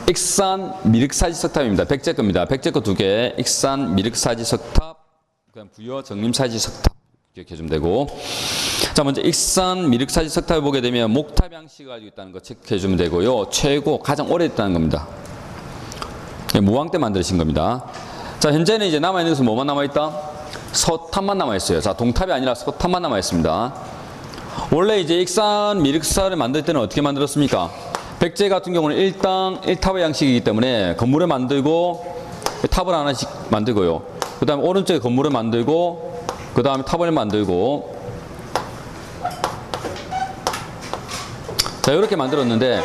익산 미륵사지 석탑입니다. 백제 겁니다. 백제 거 두 개. 익산 미륵사지 석탑, 그다음 부여 정림사지 석탑 기억해 주면 되고. 자, 먼저 익산 미륵사지 석탑을 보게 되면 목탑 양식을 가지고 있다는 거 체크해 주면 되고요. 최고 가장 오래됐다는 겁니다. 무왕 때 만드신 겁니다. 자, 현재는 이제 남아있는 것은 뭐만 남아있다? 서탑만 남아있어요. 자, 동탑이 아니라 서탑만 남아있습니다. 원래 이제 익산 미륵사를 만들 때는 어떻게 만들었습니까? 백제 같은 경우는 1당 1탑의 양식이기 때문에 건물을 만들고 탑을 하나씩 만들고요. 그 다음에 오른쪽에 건물을 만들고 그 다음에 탑을 만들고, 자, 이렇게 만들었는데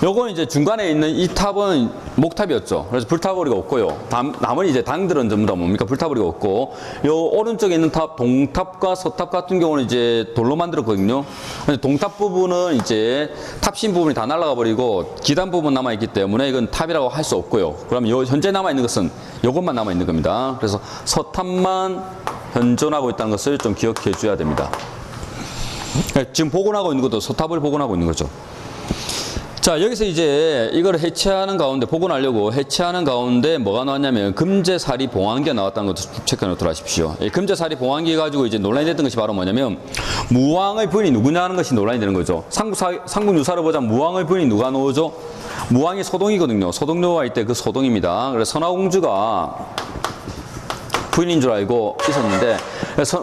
요거는 이제 중간에 있는 이 탑은 목탑이었죠. 그래서 불타버리가 없고요. 남은 이제 당들은 전부 다 뭡니까? 불타버리가 없고, 요 오른쪽에 있는 탑, 동탑과 서탑 같은 경우는 이제 돌로 만들었거든요. 근데 동탑 부분은 이제 탑신 부분이 다 날아가 버리고 기단 부분 남아있기 때문에 이건 탑이라고 할 수 없고요. 그러면 요 현재 남아있는 것은 요것만 남아있는 겁니다. 그래서 서탑만 현존하고 있다는 것을 좀 기억해 줘야 됩니다. 지금 복원하고 있는 것도 서탑을 복원하고 있는 거죠. 자, 여기서 이제 이걸 해체하는 가운데, 복원하려고 해체하는 가운데 뭐가 나왔냐면 금제사리 봉황기가 나왔다는 것도 체크해 놓도록 하십시오. 이 금제사리 봉황기 가지고 이제 논란이 됐던 것이 바로 뭐냐면 무왕의 부인이 누구냐 하는 것이 논란이 되는 거죠. 삼국유사를 보자면 무왕의 부인이 누가 나오죠? 무왕이 소동이거든요. 소동묘 할 때 그 소동입니다. 그래서 선화공주가 부인인 줄 알고 있었는데,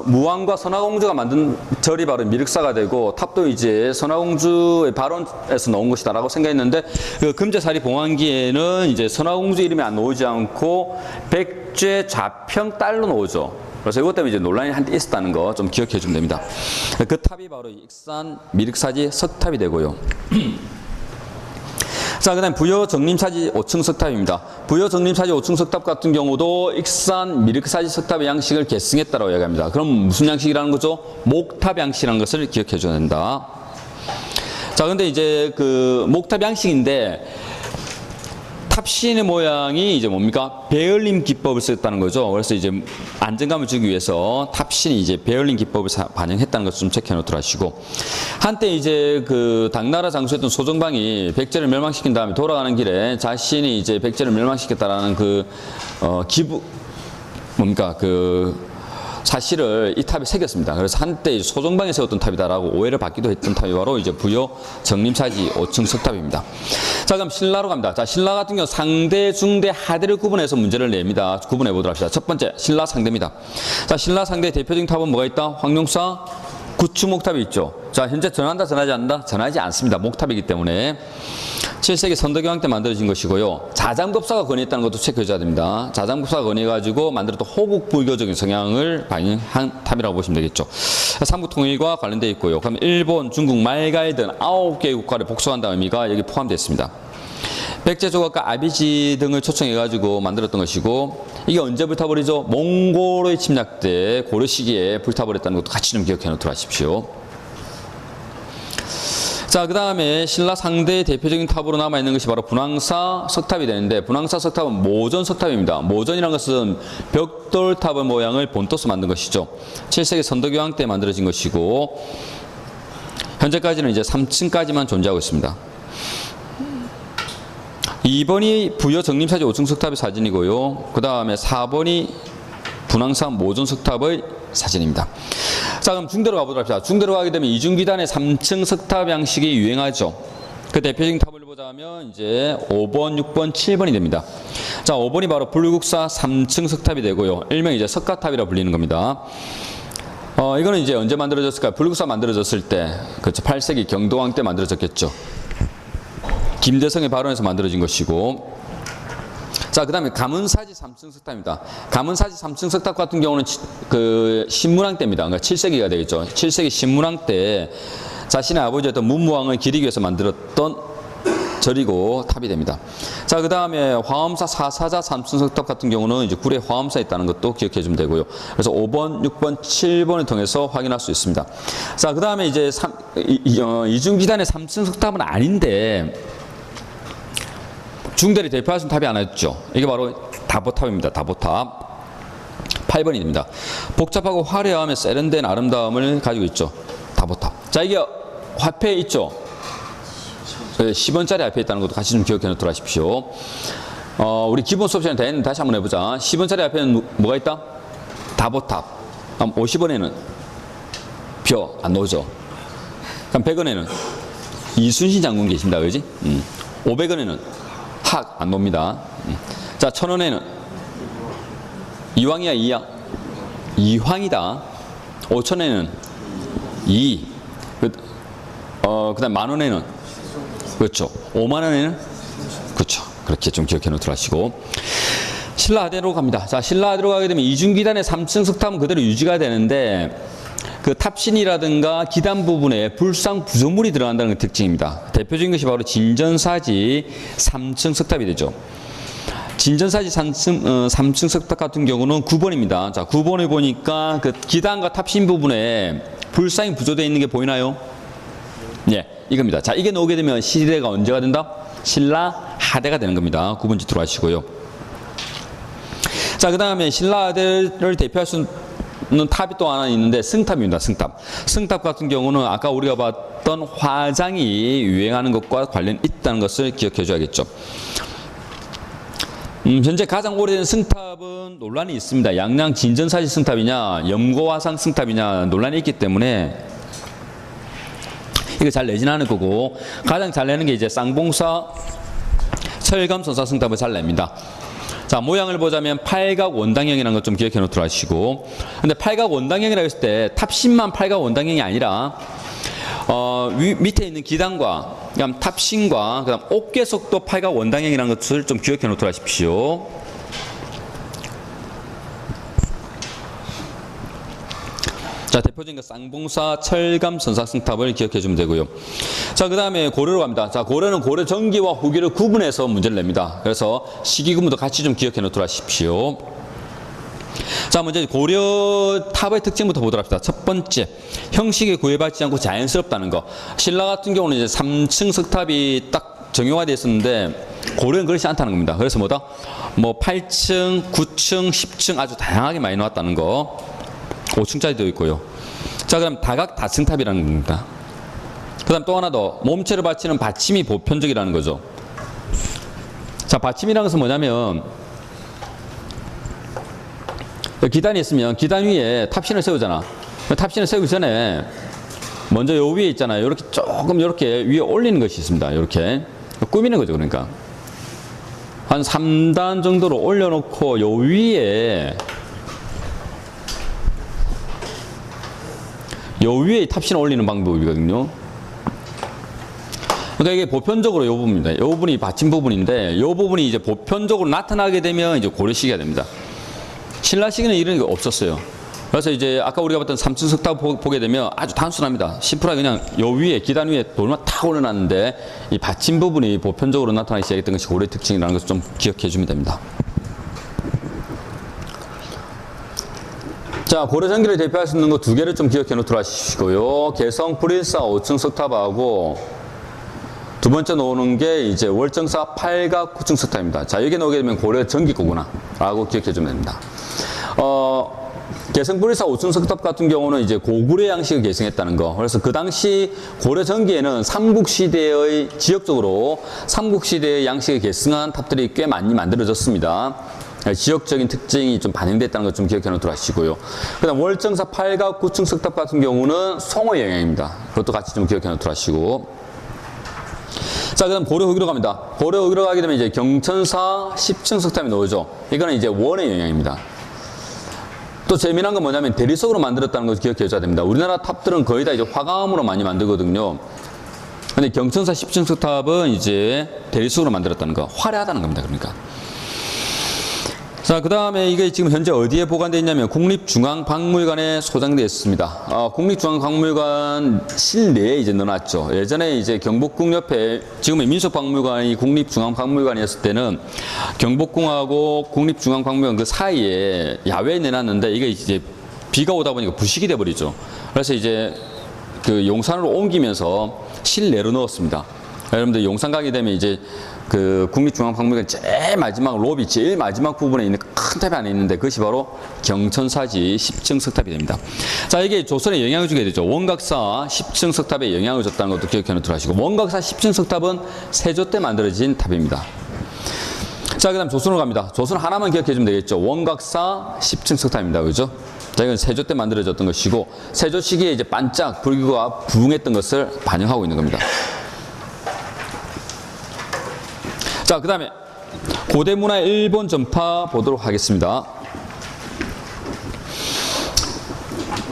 무왕과 선화공주가 만든 절이 바로 미륵사가 되고 탑도 이제 선화공주의 발원에서 나온 것이다라고 생각했는데, 그 금제사리 봉황기에는 이제 선화공주 이름이 안 나오지 않고 백제 좌평 딸로 나오죠. 그래서 이것 때문에 이제 논란이 한때 있었다는 거 좀 기억해 주면 됩니다. 그 탑이 바로 익산 미륵사지 석탑이 되고요. 자, 그 다음에 부여 정림사지 5층 석탑입니다. 부여 정림사지 5층 석탑 같은 경우도 익산 미르크사지 석탑의 양식을 계승했다고 이야기합니다. 그럼 무슨 양식이라는 거죠? 목탑 양식이라는 것을 기억해 줘야 된다. 자, 근데 이제 그 목탑 양식인데 탑신의 모양이 이제 뭡니까? 배열림 기법을 썼다는 거죠. 그래서 이제 안정감을 주기 위해서 탑신이 이제 배열림 기법을 반영했다는 것을 좀 체크해 놓도록 하시고, 한때 이제 그 당나라 장수였던 소정방이 백제를 멸망시킨 다음에 돌아가는 길에 자신이 이제 백제를 멸망시켰다라는 그 기부 뭡니까 그 사실을 이 탑에 새겼습니다. 그래서 한때 소정방에 세웠던 탑이다라고 오해를 받기도 했던 탑이 바로 이제 부여 정림사지 5층 석탑입니다. 자, 그럼 신라로 갑니다. 자, 신라 같은 경우 상대, 중대, 하대를 구분해서 문제를 냅니다. 구분해 보도록 합시다. 첫 번째, 신라 상대입니다. 자, 신라 상대 대표적인 탑은 뭐가 있다? 황룡사 구추 목탑이 있죠. 자, 현재 전한다, 전하지 않는다? 전하지 않습니다. 목탑이기 때문에. 7세기 선덕여왕 때 만들어진 것이고요. 자장법사가 건의했다는 것도 체크해줘야 됩니다. 자장법사가 건의해가지고 만들었던 호국 불교적인 성향을 반영한 탑이라고 보시면 되겠죠. 삼국통일과 관련되어 있고요. 그럼 일본, 중국, 말가이 등 9개의 국가를 복속한다는 의미가 여기 포함되어 있습니다. 백제 조각가 아비지 등을 초청해가지고 만들었던 것이고, 이게 언제 불타버리죠? 몽골의 침략 때 고려 시기에 불타버렸다는 것도 같이 좀 기억해 놓도록 하십시오. 자, 그 다음에 신라 상대의 대표적인 탑으로 남아있는 것이 바로 분황사 석탑이 되는데, 분황사 석탑은 모전 석탑입니다. 모전이라는 것은 벽돌탑의 모양을 본떠서 만든 것이죠. 7세기 선덕여왕 때 만들어진 것이고, 현재까지는 이제 3층까지만 존재하고 있습니다. 2번이 부여 정림사지 5층 석탑의 사진이고요. 그 다음에 4번이 분황사 모전 석탑의 사진입니다. 자, 그럼 중대로 가보도록 합시다. 중대로 가게 되면 이중비단의 3층 석탑 양식이 유행하죠. 그 대표적인 탑을 보자면 이제 5번, 6번, 7번이 됩니다. 자, 5번이 바로 불국사 3층 석탑이 되고요. 일명 이제 석가탑이라 불리는 겁니다. 이거는 이제 언제 만들어졌을까요? 불국사 만들어졌을 때, 그렇죠. 8세기 경도왕 때 만들어졌겠죠. 김대성의 발원에서 만들어진 것이고, 자, 그 다음에 가문사지 3층 석탑입니다. 가문사지 3층 석탑 같은 경우는 그 신문왕 때입니다. 그러니까 7세기가 되겠죠. 7세기 신문왕 때 자신의 아버지였던 문무왕을 기리기 위해서 만들었던 절이고 탑이 됩니다. 자, 그 다음에 화엄사 사사자 3층 석탑 같은 경우는 이제 굴에 화엄사 있다는 것도 기억해 주면 되고요. 그래서 5번, 6번, 7번을 통해서 확인할 수 있습니다. 자, 그 다음에 이제 이중기단의 3층 석탑은 아닌데, 중대를 대표할 수 있는 탑이 하나 있죠. 이게 바로 다보탑입니다. 다보탑. 8번이 됩니다. 복잡하고 화려하며 세련된 아름다움을 가지고 있죠. 다보탑. 자, 이게 화폐에 있죠. 10원짜리 화폐에 있다는 것도 같이 좀 기억해 놓도록 하십시오. 우리 기본 수업 시간에 대했는데 다시 한번 해보자. 10원짜리 화폐는 뭐가 있다? 다보탑. 그럼 50원에는 벼 안 나오죠. 그럼 100원에는 이순신 장군 계십니다. 그지? 500원에는 학 안 놉니다. 자, 1000원에는 이왕이야 이야? 이황이다. 5000원에는 이. 그다음 10,000원에는 그렇죠. 50,000원에는 그렇죠. 그렇게 좀 기억해 놓도록 하시고, 신라하대로 갑니다. 자, 신라하대로 가게 되면 이중기단의 3층 석탑은 그대로 유지가 되는데, 그 탑신이라든가 기단 부분에 불상 부조물이 들어간다는 게 특징입니다. 대표적인 것이 바로 진전사지 3층 석탑이 되죠. 진전사지 3층 석탑 같은 경우는 9번입니다. 자, 9번을 보니까 그 기단과 탑신 부분에 불상이 부조되어 있는 게 보이나요? 예, 이겁니다. 자, 이게 나오게 되면 시대가 언제가 된다? 신라하대가 되는 겁니다. 9번 짓도록 하시고요. 자, 그 다음에 신라하대를 대표할 수 있는 탑이 또 하나 있는데 승탑입니다. 승탑. 승탑 같은 경우는 아까 우리가 봤던 화장이 유행하는 것과 관련 있다는 것을 기억해 줘야겠죠. 현재 가장 오래된 승탑은 논란이 있습니다. 양양 진전사지 승탑이냐 염고화상 승탑이냐 논란이 있기 때문에 이거 잘 내진 않을 거고, 가장 잘 내는 게 이제 쌍봉사 철감선사 승탑을 잘 냅니다. 자, 모양을 보자면 팔각 원당형이라는 것 좀 기억해 놓도록 하시고, 근데 팔각 원당형이라고 했을 때 탑신만 팔각 원당형이 아니라 밑에 있는 기단과 그다음 탑신과 그다음 옥계석도 팔각 원당형이라는 것을 좀 기억해 놓도록 하십시오. 자, 대표적인 거 쌍봉사 철감 선사승탑을 기억해 주면 되고요. 자, 그 다음에 고려로 갑니다. 자, 고려는 고려 전기와 후기를 구분해서 문제를 냅니다. 그래서 시기 구분도 같이 좀 기억해 놓도록 하십시오. 자, 먼저 고려 탑의 특징부터 보도록 합시다. 첫 번째, 형식에 구애받지 않고 자연스럽다는 거. 신라 같은 경우는 이제 3층 석탑이 딱 정형화되어 있었는데 고려는 그렇지 않다는 겁니다. 그래서 뭐다? 뭐 8층, 9층, 10층 아주 다양하게 많이 나왔다는 거. 5층짜리도 있고요. 자, 그럼 다각 다층탑이라는 겁니다. 그 다음 또 하나 더, 몸체를 받치는 받침이 보편적이라는 거죠. 자, 받침이라는 것은 뭐냐면 기단이 있으면 기단 위에 탑신을 세우잖아. 탑신을 세우기 전에 먼저 요 위에 있잖아요. 이렇게 조금 이렇게 위에 올리는 것이 있습니다. 이렇게 꾸미는 거죠. 그러니까 한 3단 정도로 올려놓고 요 위에 탑신을 올리는 방법이거든요. 그러니까 이게 보편적으로 이 부분입니다. 이 부분이 받침 부분인데 이 부분이 이제 보편적으로 나타나게 되면 이제 고려시기가 됩니다. 신라 시기는 이런 게 없었어요. 그래서 이제 아까 우리가 봤던 3층 석탑 보게 되면 아주 단순합니다. 심플하게 그냥 요 위에 기단 위에 돌만 탁 올려놨는데 이 받침 부분이 보편적으로 나타나기 시작했던 것이 고려의 특징이라는 것을 좀 기억해 주면 됩니다. 자, 고려 전기를 대표할 수 있는 거 두 개를 좀 기억해 놓도록 하시고요. 개성 불일사 5층 석탑하고 두 번째 나오는 게 이제 월정사 8각 9층 석탑입니다. 자, 여기 나오게 되면 고려 전기구구나 라고 기억해 주면 됩니다. 개성 불일사 5층 석탑 같은 경우는 이제 고구려 양식을 계승했다는 거. 그래서 그 당시 고려 전기에는 삼국시대의 지역적으로 삼국시대의 양식을 계승한 탑들이 꽤 많이 만들어졌습니다. 지역적인 특징이 좀 반영됐다는 것 좀 기억해 놓도록 하시고요. 그 다음 월정사 8각 9층 석탑 같은 경우는 송어의 영향입니다. 그것도 같이 좀 기억해 놓도록 하시고. 자, 그 다음 고려 후기로 갑니다. 고려 후기로 가게 되면 이제 경천사 10층 석탑이 나오죠. 이거는 이제 원의 영향입니다. 또 재미난 건 뭐냐면 대리석으로 만들었다는 것을 기억해 줘야 됩니다. 우리나라 탑들은 거의 다 이제 화강암으로 많이 만들거든요. 근데 경천사 10층 석탑은 이제 대리석으로 만들었다는 거. 화려하다는 겁니다. 그러니까. 자, 그 다음에 이게 지금 현재 어디에 보관되어 있냐면 국립중앙박물관에 소장되어 있습니다. 국립중앙박물관 실내에 이제 넣어놨죠. 예전에 이제 경복궁 옆에 지금의 민속박물관이 국립중앙박물관이었을 때는 경복궁하고 국립중앙박물관 그 사이에 야외에 내놨는데 이게 이제 비가 오다 보니까 부식이 돼버리죠. 그래서 이제 그 용산으로 옮기면서 실내로 넣었습니다. 여러분들 용산 가게 되면 이제 그 국립중앙박물관 제일 마지막 로비 제일 마지막 부분에 있는 큰 탑이 안에 있는데 그것이 바로 경천사지 10층 석탑이 됩니다. 자, 이게 조선에 영향을 주게 되죠. 원각사 10층 석탑에 영향을 줬다는 것도 기억해 놓도록 하시고, 원각사 10층 석탑은 세조 때 만들어진 탑입니다. 자, 그 다음 조선으로 갑니다. 조선 하나만 기억해 주면 되겠죠. 원각사 10층 석탑입니다. 그죠? 자, 이건 세조 때 만들어졌던 것이고 세조 시기에 이제 반짝 불교가 부흥했던 것을 반영하고 있는 겁니다. 자, 그 다음에 고대 문화 일본 전파 보도록 하겠습니다.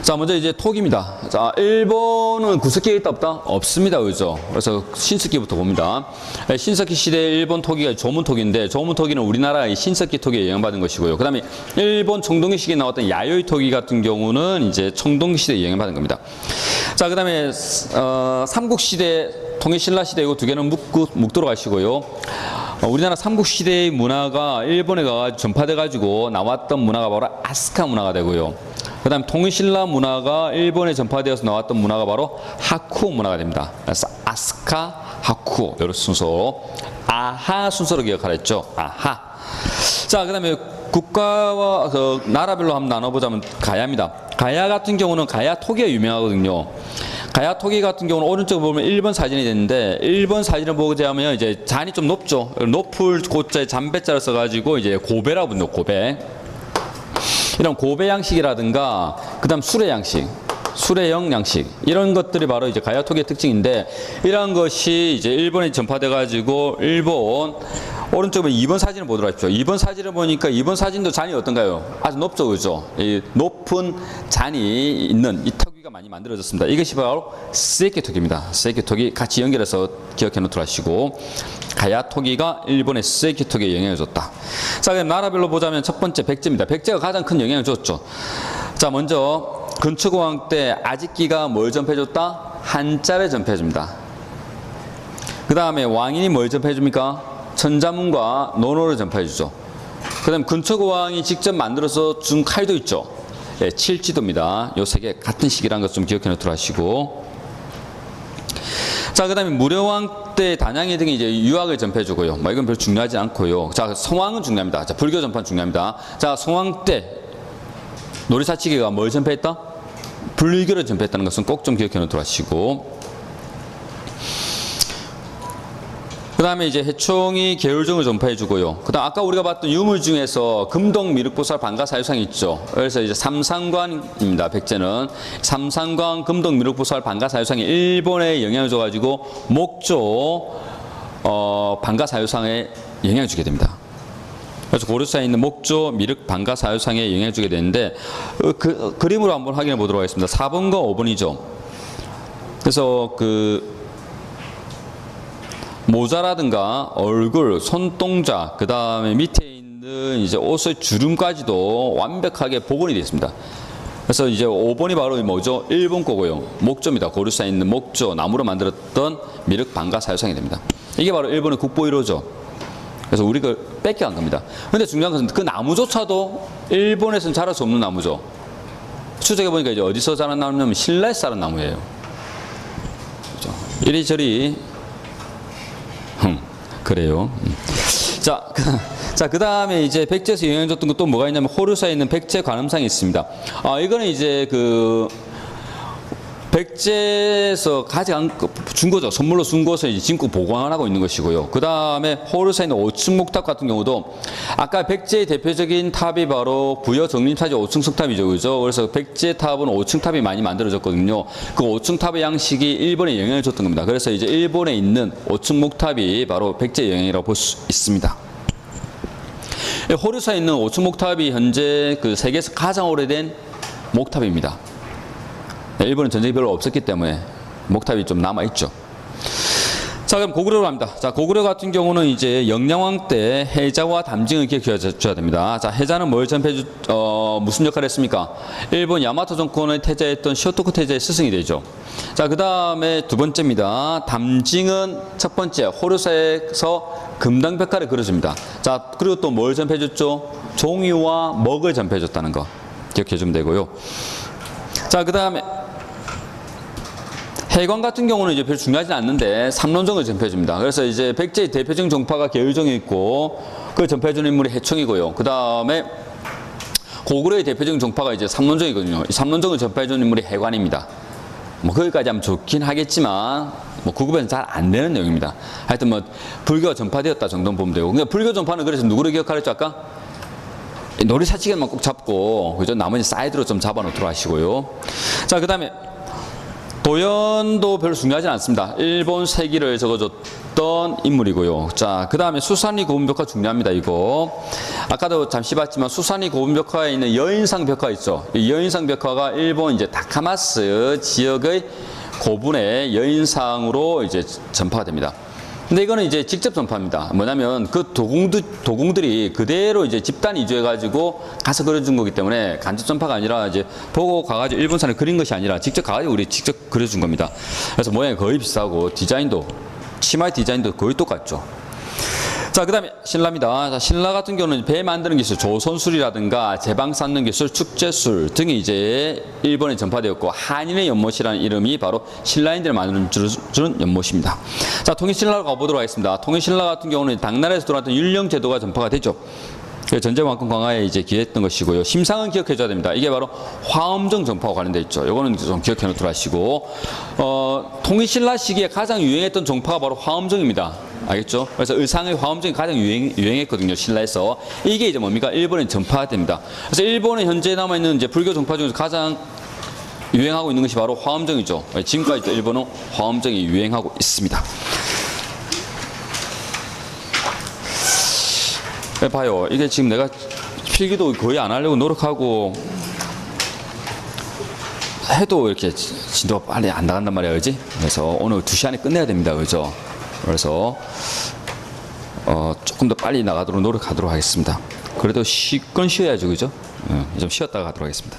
자, 먼저 이제 토기입니다. 자, 일본은 구석기에 있다 없다? 없습니다. 그죠? 그래서 신석기부터 봅니다. 신석기 시대의 일본 토기가 조문토기인데 조문토기는 우리나라의 신석기 토기에 영향받은 것이고요. 그 다음에 일본 청동기 시기에 나왔던 야요이 토기 같은 경우는 이제 청동기 시대에 영향받은 겁니다. 자, 그 다음에 삼국시대 통일신라시대 이거 두 개는 묵도록 하시고요. 우리나라 삼국시대의 문화가 일본에 가서 전파돼가지고 나왔던 문화가 바로 아스카 문화가 되고요. 그 다음 통일신라 문화가 일본에 전파되어서 나왔던 문화가 바로 하쿠 문화가 됩니다. 그래서 아스카, 하쿠 이런 순서로 아하 순서로 기억하라 했죠. 아하. 자, 그 다음에 국가와 그 나라별로 한번 나눠보자면 가야입니다. 가야 같은 경우는 가야 토기가 유명하거든요. 가야 토기 같은 경우는 오른쪽 보면 1번 사진이 되는데 1번 사진을 보자면 이제 잔이 좀 높죠. 높을 고자에 잔배자를 써가지고 이제 고배라고 부르죠. 고배. 이런 고배 양식이라든가 그다음 수레 양식, 수레형 양식 이런 것들이 바로 이제 가야 토기의 특징인데 이런 것이 이제 일본에 전파돼가지고 일본 오른쪽 보면 2번 사진을 보도록 하십시오. 2번 사진을 보니까 2번 사진도 잔이 어떤가요? 아주 높죠, 그죠? 이 높은 잔이 있는 이 토기가 많이 만들어졌습니다. 이것이 바로 세이케 토기입니다. 세이케 토기 같이 연결해서 기억해 놓도록 하시고 가야 토기가 일본의 세이케 토기에 영향을 줬다. 자, 그럼 나라별로 보자면 첫 번째 백제입니다. 백제가 가장 큰 영향을 줬죠. 자, 먼저 근처공황 때 아직기가 뭘 전파해줬다? 한자를 전파해줍니다. 그 다음에 왕인이 뭘 전파해줍니까? 천자문과 논어를 전파해주죠. 그 다음에 근처공황이 직접 만들어서 준 칼도 있죠. 예, 칠지도입니다. 요 세 개 같은 시기라는 것 좀 기억해 놓도록 하시고. 자, 그 다음에 무려왕 때 단양이 등이 이제 유학을 전파해주고요. 뭐 이건 별로 중요하지 않고요. 자, 성왕은 중요합니다. 자, 불교 전파는 중요합니다. 자, 성왕 때 노리사치기가 뭘 전파했다? 불교를 전파했다는 것은 꼭 좀 기억해 놓도록 하시고. 그 다음에 이제 해총이 계율정을 전파해주고요. 그 다음 아까 우리가 봤던 유물 중에서 금동, 미륵보살, 반가사유상이 있죠. 그래서 이제 삼상관입니다. 백제는 삼상관, 금동, 미륵보살, 반가사유상이 일본에 영향을 줘가지고 목조, 반가사유상에 영향을 주게 됩니다. 그래서 고려사에 있는 목조, 미륵, 반가사유상에 영향을 주게 되는데 그 그림으로 한번 확인해 보도록 하겠습니다. 4번과 5번이죠. 그래서 그 모자라든가 얼굴, 손동작, 그 다음에 밑에 있는 이제 옷의 주름까지도 완벽하게 복원이 되어 있습니다. 그래서 이제 5번이 바로 뭐죠? 일본 거고요. 목조입니다. 고려사에 있는 목조, 나무로 만들었던 미륵, 반가 사유상이 됩니다. 이게 바로 일본의 국보 1호죠. 그래서 우리가 뺏겨간 겁니다. 근데 중요한 것은 그 나무조차도 일본에서는 자랄 수 없는 나무죠. 추적해 보니까 이제 어디서 자란 나무냐면 신라에서 자란 나무예요. 그렇죠? 이리저리 그래요. 자, 그 다음에 이제 백제에서 영향을 줬던 것도 뭐가 있냐면 호르사에 있는 백제 관음상이 있습니다. 이거는 이제 그 백제에서 가져간 준 거죠. 선물로 준 것을 이제 지금 보관하고 있는 것이고요. 그 다음에 호르사에 있는 5층 목탑 같은 경우도 아까 백제의 대표적인 탑이 바로 부여 정림탑이 5층 석탑이죠. 그죠? 그래서 백제 탑은 5층 탑이 많이 만들어졌거든요. 그 5층 탑의 양식이 일본에 영향을 줬던 겁니다. 그래서 이제 일본에 있는 5층 목탑이 바로 백제의 영향이라고 볼 수 있습니다. 호르사에 있는 5층 목탑이 현재 그 세계에서 가장 오래된 목탑입니다. 일본은 전쟁이 별로 없었기 때문에 목탑이 좀 남아있죠. 자, 그럼 고구려로 갑니다. 자, 고구려 같은 경우는 이제 영량왕 때 해자와 담징을 기억해 줘야 됩니다. 자, 해자는 뭘 무슨 역할을 했습니까? 일본 야마토 정권의 태자였던 쇼토쿠 태자의 스승이 되죠. 자, 그 다음에 두 번째입니다. 담징은 첫 번째, 호르사에서 금당벽화를 그려줍니다. 자, 그리고 또 뭘 전파해 줬죠? 종이와 먹을 전파해 줬다는 거 기억해 주면 되고요. 자, 그 다음에 해관 같은 경우는 이제 별로 중요하지 않는데 삼론정을 전파해줍니다. 그래서 이제 백제의 대표적인 종파가 계율정이 있고 그걸 전파해주는 인물이 해총이고요. 그 다음에 고구려의 대표적인 종파가 이제 삼론정이거든요. 이 삼론정을 전파해주는 인물이 해관입니다. 뭐 거기까지 하면 좋긴 하겠지만 뭐 구급에는 잘 안 되는 내용입니다. 하여튼 뭐 불교가 전파되었다 정도는 보면 되고. 그러니까 불교 전파는 그래서 누구를 기억하랬죠 아까? 노리사치기만 꼭 잡고 그죠? 나머지 사이드로 좀 잡아 놓도록 하시고요. 자, 그 다음에 도연도 별로 중요하진 않습니다. 일본 세기를 적어줬던 인물이고요. 자, 그 다음에 수산리 고분벽화 중요합니다. 이거 아까도 잠시 봤지만 수산리 고분벽화에 있는 여인상 벽화 있죠. 이 여인상 벽화가 일본 이제 다카마스 지역의 고분의 여인상으로 이제 전파가 됩니다. 근데 이거는 이제 직접 전파입니다. 뭐냐면 그 도공들이 그대로 이제 집단 이주해가지고 가서 그려준 거기 때문에 간접 전파가 아니라 이제 보고 가가지고 일본산을 그린 것이 아니라 직접 가가지고 우리 직접 그려준 겁니다. 그래서 모양이 거의 비슷하고 디자인도, 치마의 디자인도 거의 똑같죠. 자, 그 다음에 신라입니다. 자, 신라 같은 경우는 배 만드는 기술, 조선술이라든가 제방 쌓는 기술, 축제술 등이 이제 일본에 전파되었고 한인의 연못이라는 이름이 바로 신라인들을 만들어주는 연못입니다. 자, 통일신라로 가보도록 하겠습니다. 통일신라 같은 경우는 당나라에서 들어왔던 율령제도가 전파가 되죠. 전쟁왕권 강화에 이제 기했던 것이고요. 심상은 기억해 줘야 됩니다. 이게 바로 화엄정 전파와 관련되어 있죠. 이거는 좀 기억해 놓도록 하시고, 통일신라 시기에 가장 유행했던 종파가 바로 화엄정입니다. 알겠죠? 그래서 의상의 화엄정이 가장 유행했거든요. 신라에서. 이게 이제 뭡니까? 일본에 전파가 됩니다. 그래서 일본에 현재 남아있는 이제 불교 종파 중에서 가장 유행하고 있는 것이 바로 화엄정이죠. 지금까지도 일본은 화엄정이 유행하고 있습니다. 봐요. 이게 지금 내가 필기도 거의 안 하려고 노력하고 해도 이렇게 진도가 빨리 안 나간단 말이야, 그지? 그래서 오늘 2시 안에 끝내야 됩니다, 그죠? 그래서 조금 더 빨리 나가도록 노력하도록 하겠습니다. 그래도 쉴 건 쉬어야죠, 그죠? 좀 쉬었다가 가도록 하겠습니다.